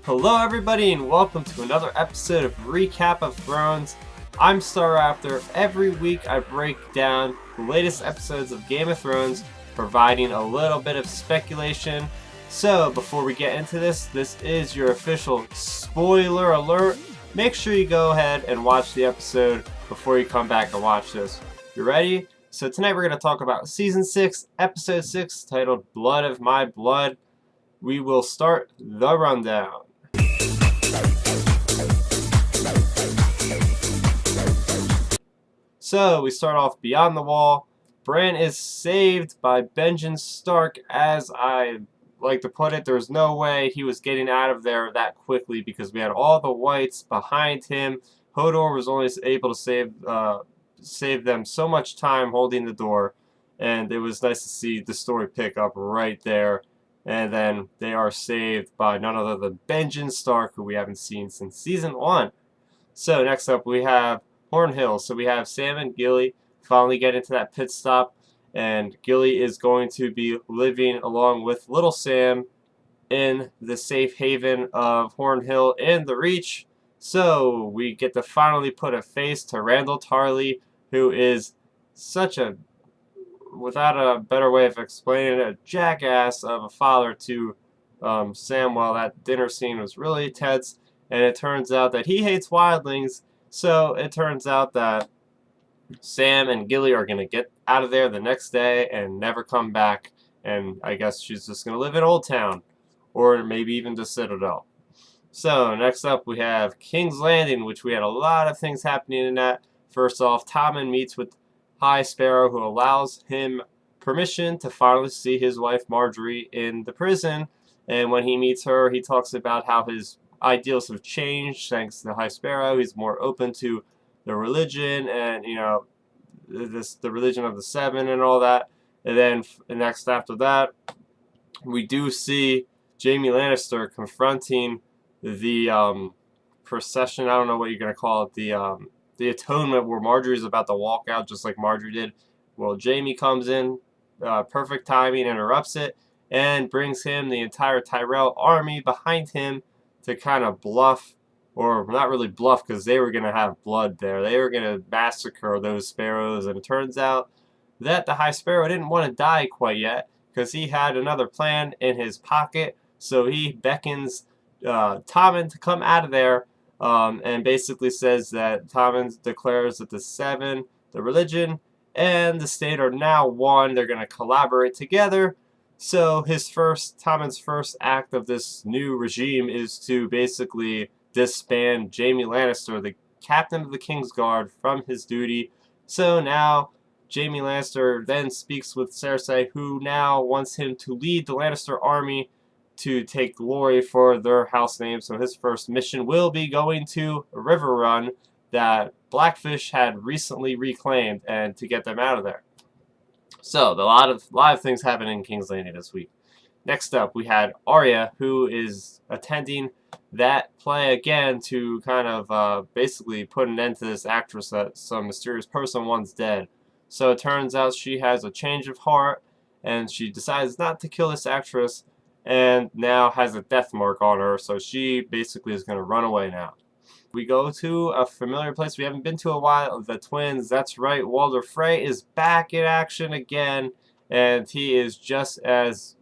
Hello everybody and welcome to another episode of Recap of Thrones. I'm Star Raptor. Every week I break down the latest episodes of Game of Thrones, providing a little bit of speculation. So before we get into this is your official spoiler alert. Make sure you go ahead and watch the episode before you come back and watch this. You ready? So tonight we're going to talk about Season 6, Episode 6, titled Blood of My Blood. We will start the rundown. So we start off beyond the wall. Bran is saved by Benjen Stark. As I like to put it, there's no way he was getting out of there that quickly because we had all the whites behind him. Hodor was only able to save them so much time holding the door, and it was nice to see the story pick up right there. And then they are saved by none other than Benjen Stark, who we haven't seen since Season 1. So next up we have Hornhill. So we have Sam and Gilly finally get into that pit stop, and Gilly is going to be living along with little Sam in the safe haven of Hornhill in the Reach. So we get to finally put a face to Randall Tarley, who is such a, without a better way of explaining it, a jackass of a father to Sam. While that dinner scene was really tense, and it turns out that he hates wildlings. So it turns out that Sam and Gilly are going to get out of there the next day and never come back. And I guess she's just going to live in Old Town, or maybe even the Citadel. So next up we have King's Landing, which we had a lot of things happening in that. First off, Tommen meets with High Sparrow, who allows him permission to finally see his wife Marjorie in the prison. And when he meets her, he talks about how his ideals have changed thanks to High Sparrow. He's more open to the religion and, the religion of the Seven and all that. And then next after that, we do see Jaime Lannister confronting the procession. I don't know what you're going to call it. The atonement, where Marjorie's about to walk out just like Marjorie did. Well, Jaime comes in, perfect timing, interrupts it, and brings him the entire Tyrell army behind him to kind of bluff, or not really bluff, because they were going to have blood there. They were going to massacre those sparrows, and it turns out that the High Sparrow didn't want to die quite yet, because he had another plan in his pocket. So he beckons Tommen to come out of there, and basically says that Tommen declares that the Seven, the religion, and the state are now one. They're going to collaborate together. So Tommen's first act of this new regime is to basically disband Jaime Lannister, the captain of the Kingsguard, from his duty. So now Jaime Lannister then speaks with Cersei, who now wants him to lead the Lannister army to take glory for their house name. So his first mission will be going to Riverrun that Blackfish had recently reclaimed, and to get them out of there. So a lot of things happened in King's Landing this week. Next up, we had Arya, who is attending that play again to kind of basically put an end to this actress that some mysterious person once dead. So it turns out she has a change of heart, and she decides not to kill this actress, and now has a death mark on her. So she basically is going to run away now. We go to a familiar place we haven't been to a while, the twins. That's right, Walder Frey is back in action again, and he is just as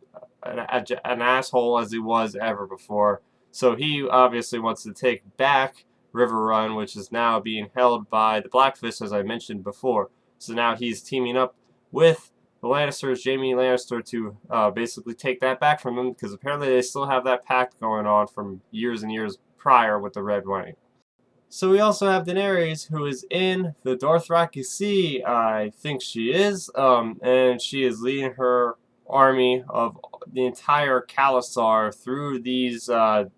an asshole as he was ever before. So he obviously wants to take back Riverrun, which is now being held by the Blackfish, as I mentioned before. So now he's teaming up with the Lannisters, Jaime Lannister, to basically take that back from them, because apparently they still have that pact going on from years and years prior with the Red Wedding. So we also have Daenerys, who is in the Dothraki Sea, I think she is, and she is leading her army of the entire Khalasar through these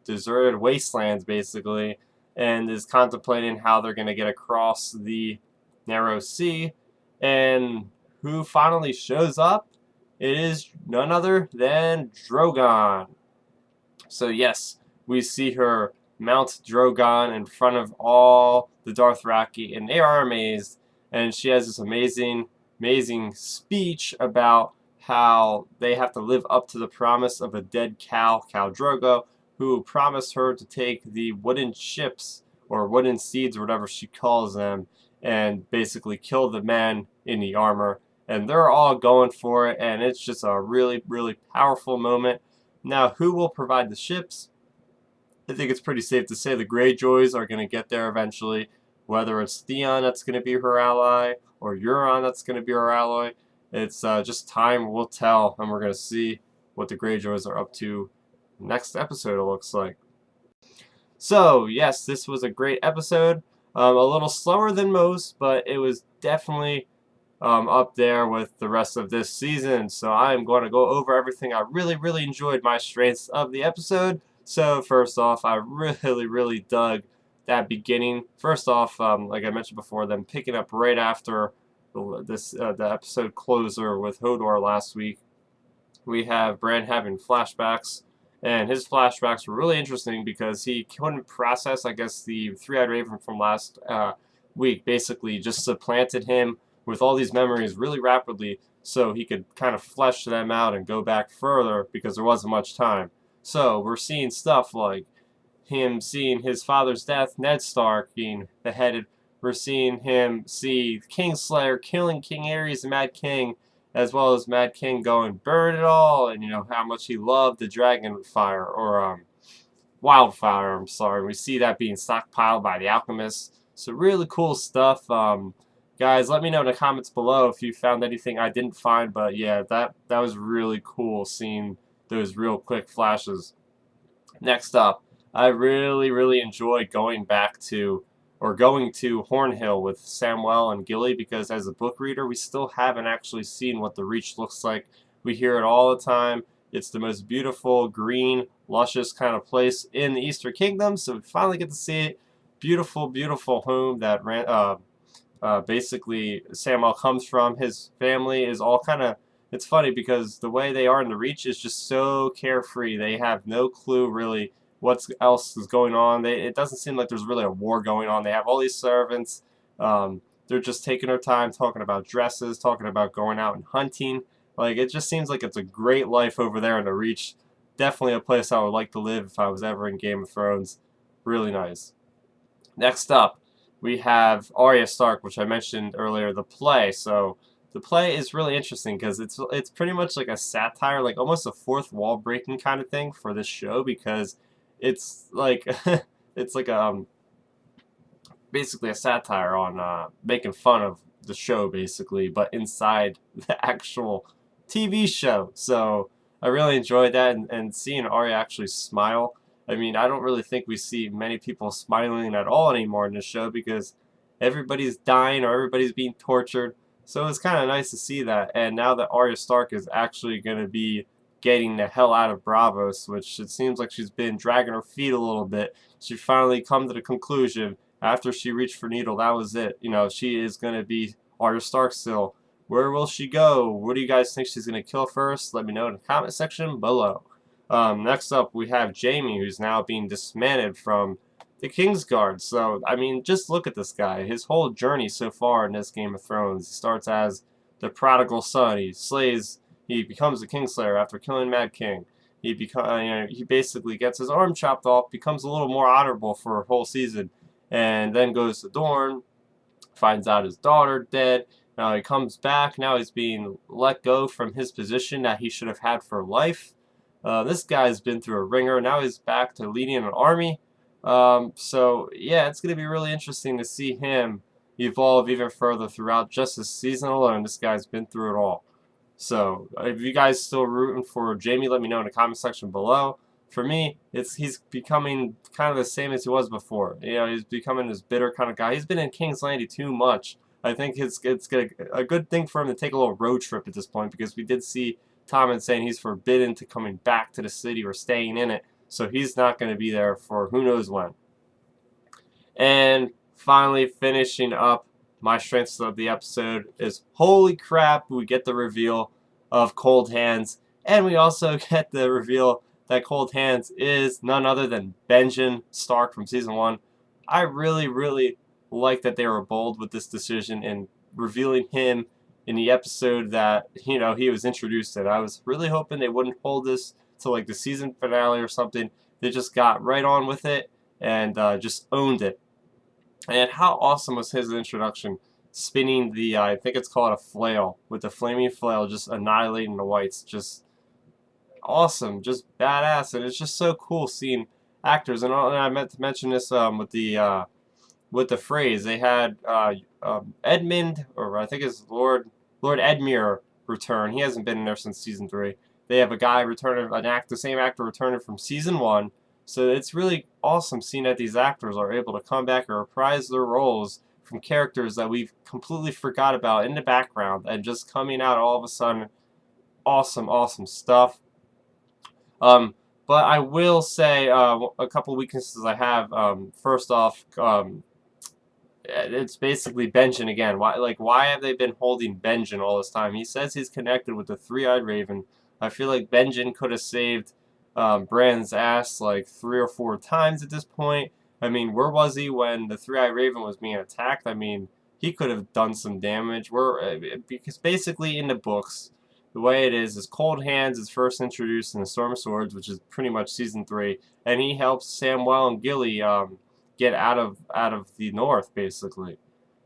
deserted wastelands, basically, and is contemplating how they're going to get across the narrow sea. And who finally shows up? It is none other than Drogon. So yes, we see her mount Drogon in front of all the Dothraki, and they are amazed. And she has this amazing speech about how they have to live up to the promise of a dead Khal Drogo, who promised her to take the wooden ships or wooden seeds or whatever she calls them and basically kill the men in the armor. And they're all going for it, and it's just a really, really powerful moment. Now, who will provide the ships? I think it's pretty safe to say the Greyjoys are going to get there eventually. Whether it's Theon that's going to be her ally or Euron that's going to be her ally, it's just time will tell, and we're going to see what the Greyjoys are up to next episode, it looks like. So, yes, this was a great episode. A little slower than most, but it was definitely up there with the rest of this season. So I am going to go over everything. I really, really enjoyed my strengths of the episode. So first off, I really, really dug that beginning. First off, like I mentioned before, them picking up right after the episode closer with Hodor last week. We have Bran having flashbacks, and his flashbacks were really interesting because he couldn't process, I guess, the three-eyed raven from last week basically just supplanted him with all these memories really rapidly so he could kind of flesh them out and go back further because there wasn't much time. So we're seeing stuff like him seeing his father's death, Ned Stark being beheaded. We're seeing him see Kingslayer killing King Aerys and Mad King, as well as Mad King going burn it all, and you know how much he loved the dragon fire or wildfire. I'm sorry. We see that being stockpiled by the alchemists. So really cool stuff. Guys, let me know in the comments below if you found anything I didn't find. But yeah, that was really cool seeing those real quick flashes. Next up, I really, really enjoyed going to Hornhill with Samwell and Gilly because as a book reader, we still haven't actually seen what the Reach looks like. We hear it all the time. It's the most beautiful, green, luscious kind of place in the Eastern Kingdom, so we finally get to see it. Beautiful, beautiful home that basically Samwell comes from. His family is all kind of, it's funny because the way they are in the Reach is just so carefree. They have no clue really what else is going on. It doesn't seem like there's really a war going on. They have all these servants. They're just taking their time talking about dresses, talking about going out and hunting. Like, it just seems like it's a great life over there in the Reach. Definitely a place I would like to live if I was ever in Game of Thrones. Really nice. Next up, we have Arya Stark, which I mentioned earlier, the play. So the play is really interesting because it's pretty much like a satire, like almost a fourth wall breaking kind of thing for this show because it's like it's like basically a satire on making fun of the show basically, but inside the actual TV show. So I really enjoyed that and seeing Arya actually smile. I mean, I don't really think we see many people smiling at all anymore in the show because everybody's dying or everybody's being tortured. So it's kind of nice to see that. And now that Arya Stark is actually going to be getting the hell out of Bravos, which it seems like she's been dragging her feet a little bit, she finally come to the conclusion after she reached for Needle, that was it. You know, she is going to be Arya Stark still. Where will she go? What do you guys think she's going to kill first? Let me know in the comment section below. Next up, we have Jaime, who's now being disbanded from the Kingsguard. So, I mean, just look at this guy. His whole journey so far in this Game of Thrones. He starts as the prodigal son. He becomes a Kingslayer after killing Mad King. He basically gets his arm chopped off, becomes a little more honorable for a whole season, and then goes to Dorne, finds out his daughter dead. Now he comes back. Now he's being let go from his position that he should have had for life. This guy's been through a ringer. Now he's back to leading an army. So, yeah, it's going to be really interesting to see him evolve even further throughout just this season alone. This guy's been through it all. So, if you guys still rooting for Jaime, let me know in the comment section below. For me, he's becoming kind of the same as he was before. You know, he's becoming this bitter kind of guy. He's been in King's Landing too much. I think it's a good thing for him to take a little road trip at this point because we did see Tommen saying he's forbidden to coming back to the city or staying in it. So he's not going to be there for who knows when. And finally, finishing up my strengths of the episode is holy crap, we get the reveal of Cold Hands. And we also get the reveal that Cold Hands is none other than Benjen Stark from Season 1. I really, really like that they were bold with this decision in revealing him in the episode that, he was introduced in. I was really hoping they wouldn't hold this to like the season finale or something They just got right on with it and just owned it. And how awesome was his introduction? Spinning the, I think it's called a flail, with the flaming flail, just annihilating the whites. Just awesome, just badass. And it's just so cool seeing actors. And I meant to mention this with the phrase. They had Edmund, or I think it's Lord Edmure return. He hasn't been in there since season 3. They have a guy returning, the same actor returning from season 1. So it's really awesome seeing that these actors are able to come back and reprise their roles from characters that we've completely forgot about in the background and just coming out all of a sudden. Awesome, awesome stuff. But I will say a couple weaknesses I have. First off, it's basically Benjen again. Why have they been holding Benjen all this time? He says he's connected with the three-eyed raven. I feel like Benjen could have saved Bran's ass like 3 or 4 times at this point. I mean, where was he when the three-eyed raven was being attacked? I mean, he could have done some damage. Because basically in the books, the way it is Cold Hands is first introduced in the Storm of Swords, which is pretty much season 3, and he helps Samwell and Gilly get out of the north, basically.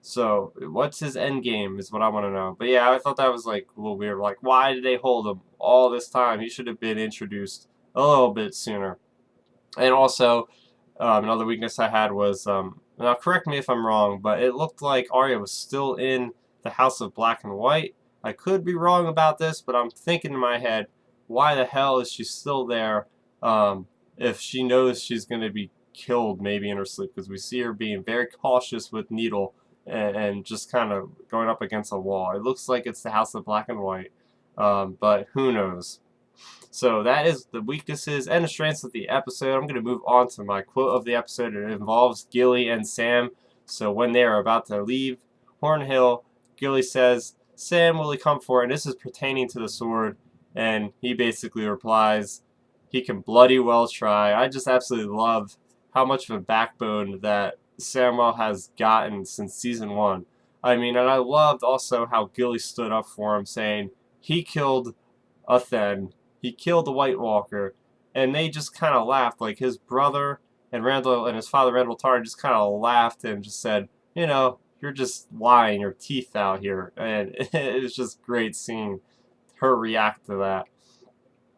So what's his end game is what I want to know. But yeah, I thought that was like a little weird. Like, why did they hold him all this time? He should have been introduced a little bit sooner. And also, another weakness I had was, now correct me if I'm wrong, but it looked like Arya was still in the House of Black and White. I could be wrong about this, but I'm thinking in my head, why the hell is she still there if she knows she's going to be killed maybe in her sleep? Because we see her being very cautious with Needle and just kind of going up against a wall. It looks like it's the House of Black and White, but who knows? So that is the weaknesses and the strengths of the episode. I'm going to move on to my quote of the episode. It involves Gilly and Sam. So when they are about to leave Hornhill, Gilly says, "Sam, will he come for it?" And this is pertaining to the sword. And he basically replies, "He can bloody well try." I just absolutely love how much of a backbone that Samwell has gotten since season 1. I mean, and I loved also how Gilly stood up for him, saying he killed Uthen, he killed the White Walker, and they just kind of laughed. Like his brother and Randall and his father, Randall Tarn, just kind of laughed and just said, you know, "You're just lying your teeth out here." And it was just great seeing her react to that.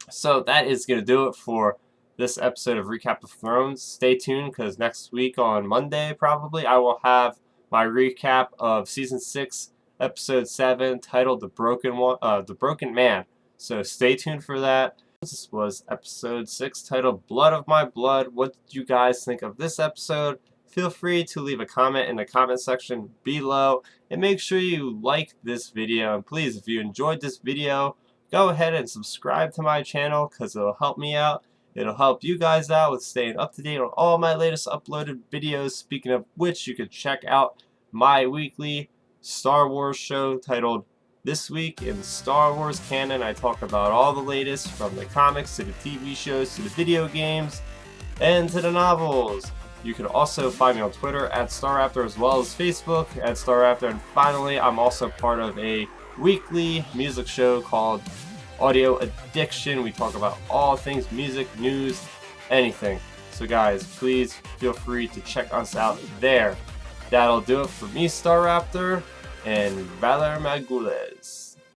So that is going to do it for this episode of Recap of Thrones. Stay tuned, because next week on Monday, probably, I will have my recap of Season 6, Episode 7, titled The Broken Man. So stay tuned for that. This was Episode 6, titled Blood of My Blood. What did you guys think of this episode? Feel free to leave a comment in the comment section below. And make sure you like this video. And please, if you enjoyed this video, go ahead and subscribe to my channel, because it'll help me out. It'll help you guys out with staying up to date on all my latest uploaded videos. Speaking of which, you can check out my weekly Star Wars show titled This Week in Star Wars Canon. I talk about all the latest, from the comics to the TV shows to the video games and to the novels. You can also find me on Twitter at StarRaptor, as well as Facebook at StarRaptor. And finally, I'm also part of a weekly music show called Audio Addiction. We talk about all things music, news, anything. So guys, please feel free to check us out there. That'll do it for me, StarRaptor, and Valor Magules.